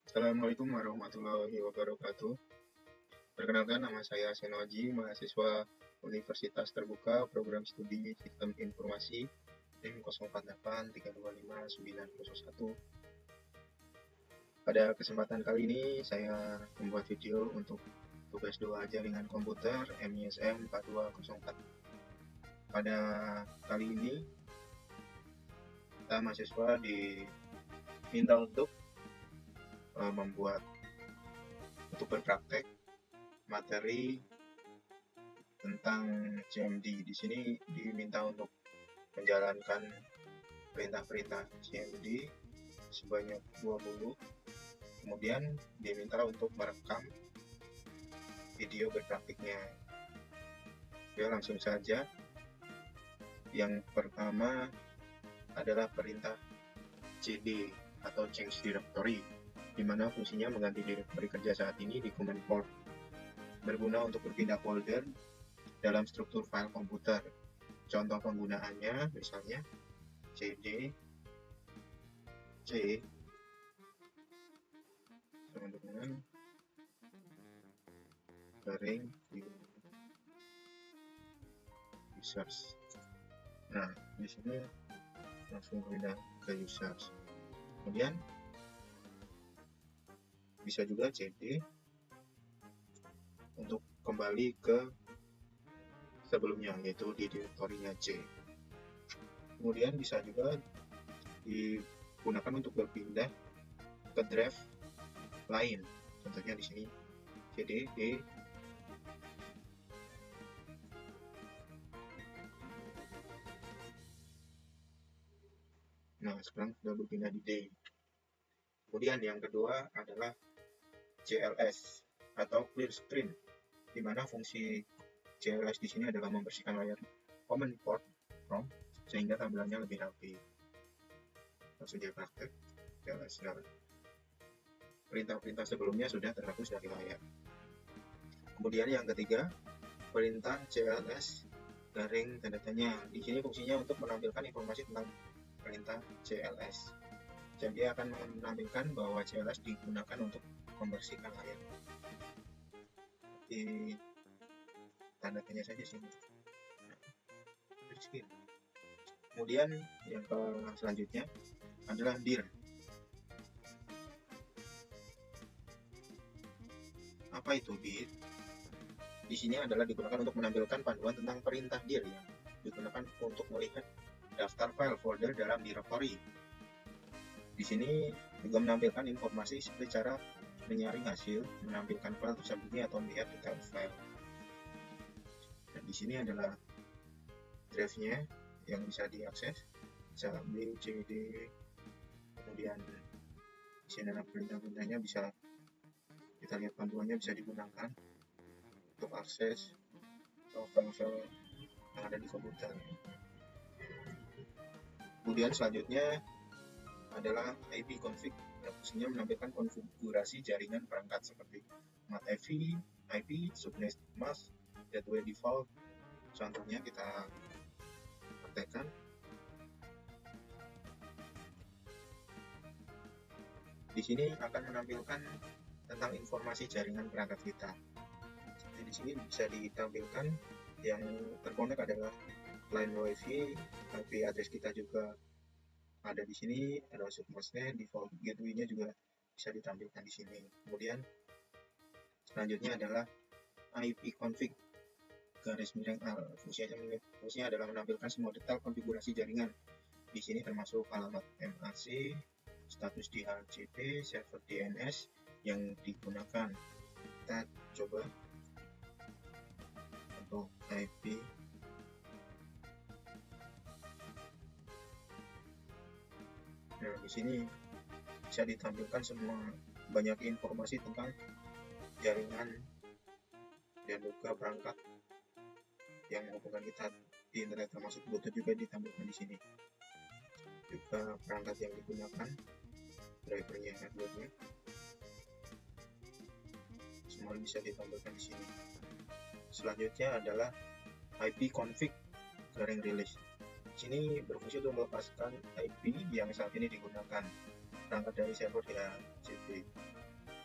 Assalamualaikum warahmatullahi wabarakatuh. Perkenalkan, nama saya Senoji, mahasiswa Universitas Terbuka Program Studi Sistem Informasi NIM 04832591. Pada kesempatan kali ini saya membuat video untuk tugas 2 jaringan komputer MISM 4204. Pada kali ini kita mahasiswa diminta untuk berpraktek materi tentang CMD. Di sini diminta untuk menjalankan perintah-perintah CMD sebanyak 20. Kemudian diminta untuk merekam video berpraktiknya. Ya, langsung saja. Yang pertama adalah perintah cd atau change directory, di mana fungsinya mengganti directory kerja saat ini di command prompt, berguna untuk berpindah folder dalam struktur file komputer. Contoh penggunaannya misalnya cd c dengan garing users. Nah, di sini langsung pindah ke users. Kemudian bisa juga cd untuk kembali ke sebelumnya, yaitu di direktorinya C. Kemudian bisa juga digunakan untuk berpindah ke drive lain. Contohnya di sini cd d. Nah, sekarang sudah berpindah di D. Kemudian yang kedua adalah CLS atau clear screen, di mana fungsi CLS di sini adalah membersihkan layar command prompt sehingga tampilannya lebih rapi. Langsung dia praktek CLS. Perintah-perintah sebelumnya sudah terhapus dari layar. Kemudian yang ketiga, perintah CLS garing tanda tanya. Di sini fungsinya untuk menampilkan informasi tentang perintah CLS. Jadi dia akan menampilkan bahwa CLS digunakan untuk membersihkan layar. Di tanda tanya saja sini. Kemudian yang selanjutnya adalah dir. Apa itu dir? Di sini adalah digunakan untuk menampilkan panduan tentang perintah dir yang digunakan untuk melihat daftar file folder dalam directory. Di sini juga menampilkan informasi seperti cara menyaring hasil, menampilkan file tersembunyi atau melihat detail file. Dan di sini adalah drive-nya yang bisa diakses, bisa B, C, D. Kemudian di sini adalah perintah-perintahnya, bisa kita lihat panduannya, bisa digunakan untuk akses file-file yang ada di komputer. Kemudian selanjutnya adalah IP config, yang fungsinya menampilkan konfigurasi jaringan perangkat seperti NAT IP, subnet mask, gateway default. Contohnya kita praktekkan. Di sini akan menampilkan tentang informasi jaringan perangkat kita. Jadi di sini bisa ditampilkan yang terkonek adalah line WiFi, IP address kita juga ada di sini, ada subnetnya, default gateway-nya juga bisa ditampilkan di sini. Kemudian selanjutnya adalah IP config garis miring L. Fungsinya adalah menampilkan semua detail konfigurasi jaringan. Di sini termasuk alamat MAC, status DHCP, server DNS yang digunakan. Kita coba untuk IP. Nah, di sini bisa ditampilkan semua banyak informasi tentang jaringan dan juga perangkat yang menghubungkan kita di internet, termasuk Bluetooth juga ditampilkan di sini. Juga perangkat yang digunakan, drivernya, hardware-nya, semua bisa ditampilkan di sini. Selanjutnya adalah IP config garing release. Di sini berfungsi untuk melepaskan IP yang saat ini digunakan, perangkat dari server DHCP.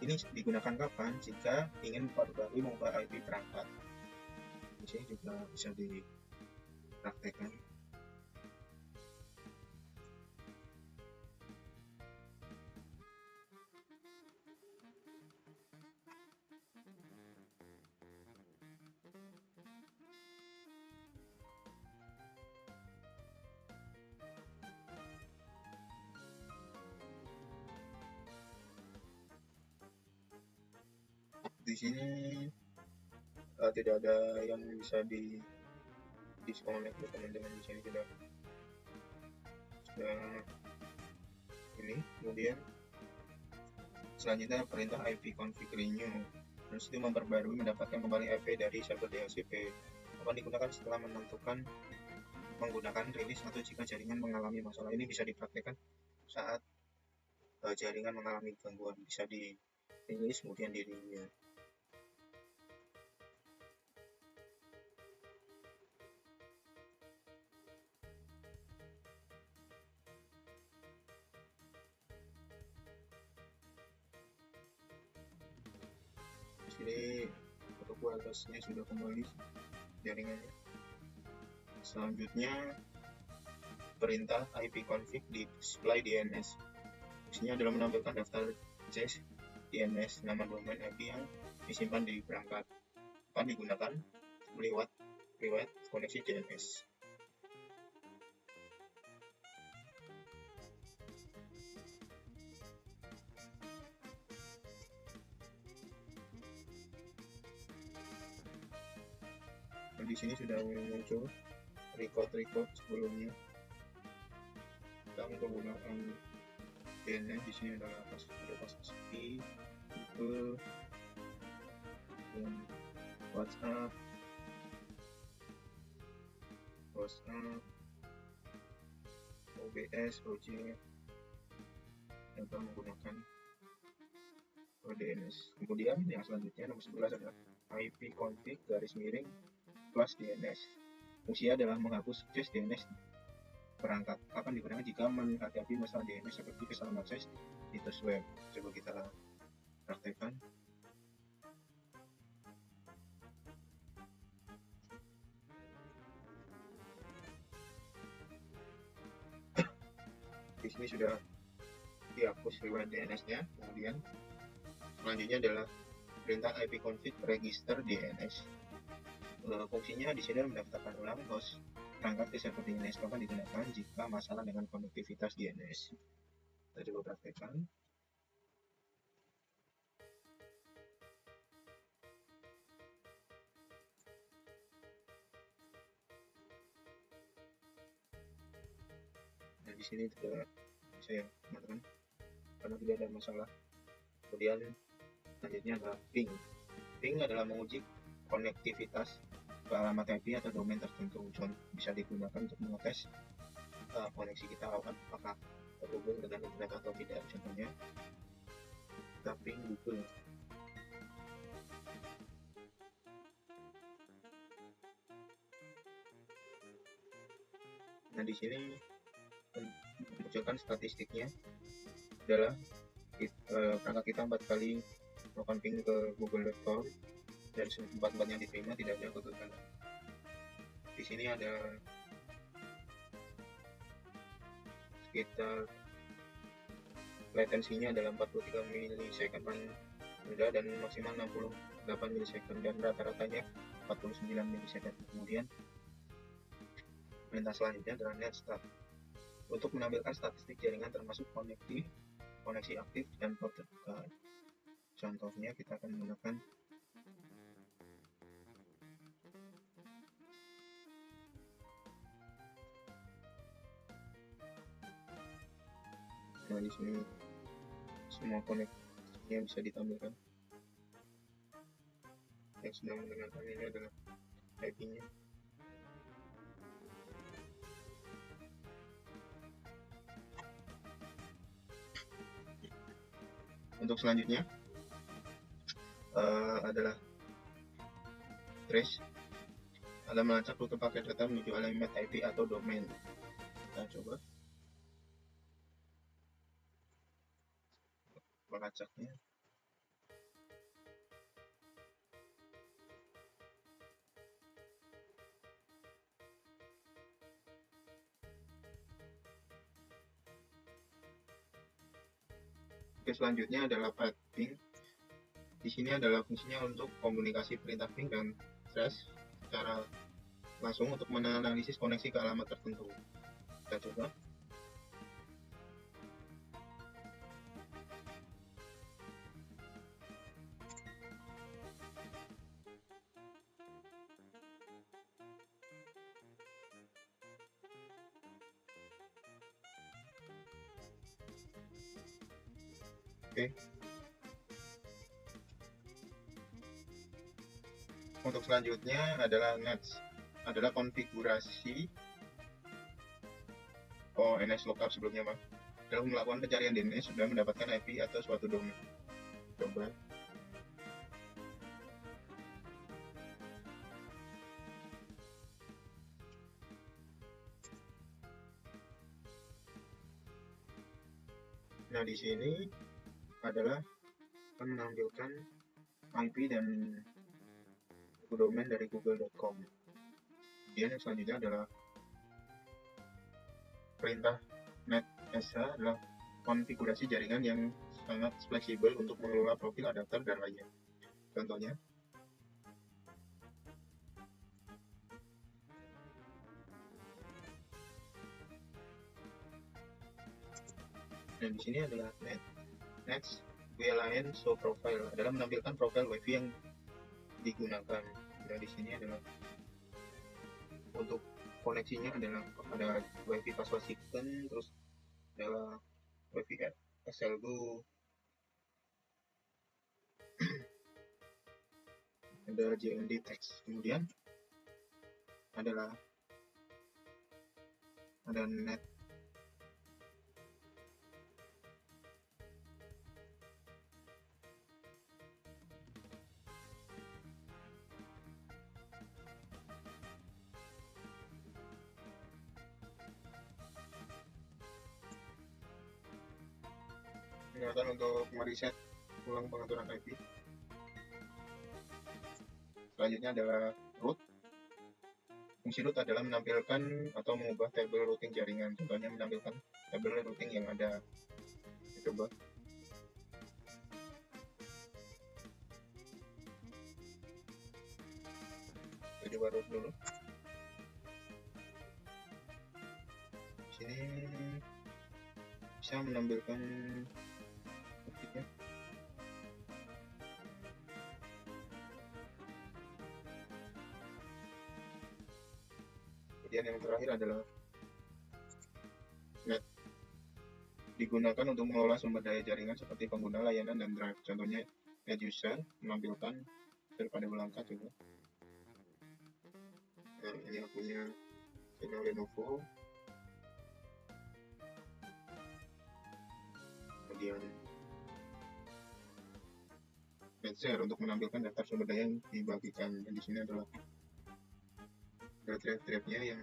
Ini digunakan kapan? Jika ingin memperbarui mengubah IP perangkat. Di sini juga bisa dipraktekkan. Di sini tidak ada yang bisa di disconnect ya teman-teman. Di sini sudah ini. Kemudian selanjutnya perintah ipconfig renew. Terus itu memperbarui mendapatkan kembali IP dari server DHCP. Akan digunakan setelah menentukan menggunakan rilis atau jika jaringan mengalami masalah. Ini bisa dipraktekkan saat jaringan mengalami gangguan, bisa di rilis kemudian di renew. Jadi untuk wirelessnya sudah kembali jaringannya. Selanjutnya perintah ipconfig di display DNS. Fungsinya adalah menampilkan daftar cache DNS, nama domain IP yang disimpan di perangkat. Akan digunakan lewat koneksi DNS. Di sini sudah muncul record sebelumnya tentang penggunaan DNS. Di sini ada Kaspersky, Google, dan WhatsApp, OBS, Project yang menggunakan DNS. Kemudian yang selanjutnya nomor 11 adalah ipconfig +DNS. Fungsinya adalah menghapus cache DNS perangkat. Akan digunakan jika menghadapi masalah DNS seperti kesalahan akses situs web. Coba kita praktekkan. Di sini sudah dihapus riwayat DNS-nya. Kemudian selanjutnya adalah perintah ipconfig register DNS. Fungsinya di sini mendaftarkan ulang host perangkat ke server DNS. Akan digunakan jika masalah dengan konektivitas DNS. Kita coba praktekkan. Nah, di sini tidak bisa ya teman-teman, karena tidak ada masalah. Kemudian selanjutnya adalah ping. Ping adalah menguji konektivitas ke alamat IP atau domain tertentu. Bisa digunakan untuk mengetes koneksi kita apakah terhubung dengan internet atau tidak. Contohnya kita ping Google. Nah, di sini menunjukkan statistiknya adalah perangkat kita 4 kali melakukan ping ke google.com. Dari 4 yang diterima tidak ada kegagalan. Di sini ada sekitar latensinya adalah 43 milisecond rendah dan maksimal 68 milisecond dan rata-ratanya 49 milisecond. Kemudian perintah selanjutnya adalah netstat. Untuk menampilkan statistik jaringan termasuk koneksi aktif dan port terbuka. Contohnya kita akan menggunakan di sini semua koneksinya bisa ditampilkan. Yang sedang mendengarkan ini adalah IP-nya. Untuk selanjutnya adalah trace. Adalah melacak rute paket data menuju alamat IP atau domain. Kita coba melacaknya. Oke, selanjutnya adalah ping. Di sini adalah fungsinya untuk komunikasi perintah ping dan trace secara langsung untuk menganalisis koneksi ke alamat tertentu. Kita coba. Oke. Untuk selanjutnya adalah next, adalah konfigurasi NS lookup sebelumnya, Bang. Dalam melakukan pencarian DNS sudah mendapatkan IP atau suatu domain. Coba. Nah, di sini adalah menampilkan IP dan domain dari google.com. Kemudian yang selanjutnya adalah perintah net.sh adalah konfigurasi jaringan yang sangat fleksibel untuk mengelola profil adapter dan lainnya. Contohnya, dan di sini adalah next VLAN show profile adalah menampilkan profil WiFi yang digunakan. Dan di sini adalah untuk koneksinya adalah ada WiFi password system, terus adalah WiFi SL2, ada JND text, kemudian adalah ada net peringatan untuk mereset ulang pengaturan IP. Selanjutnya adalah root. Fungsi root adalah menampilkan atau mengubah tabel routing jaringan. Contohnya menampilkan tabel routing yang ada. Coba. Kita coba root dulu. Di sini bisa menampilkan buktinya. Kemudian yang terakhir adalah net, digunakan untuk mengelola sumber daya jaringan seperti pengguna layanan dan drive. Contohnya net user menampilkan daripada berangkat juga. Nah, ini akunnya channel Lenovo. Kemudian net share untuk menampilkan daftar sumber daya yang dibagikan. Dan di sini adalah drive-nya yang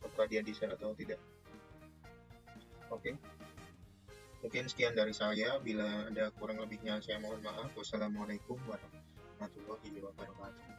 apakah dia di share atau tidak. Oke. Mungkin sekian dari saya. Bila ada kurang lebihnya saya mohon maaf. Wassalamualaikum warahmatullahi wabarakatuh.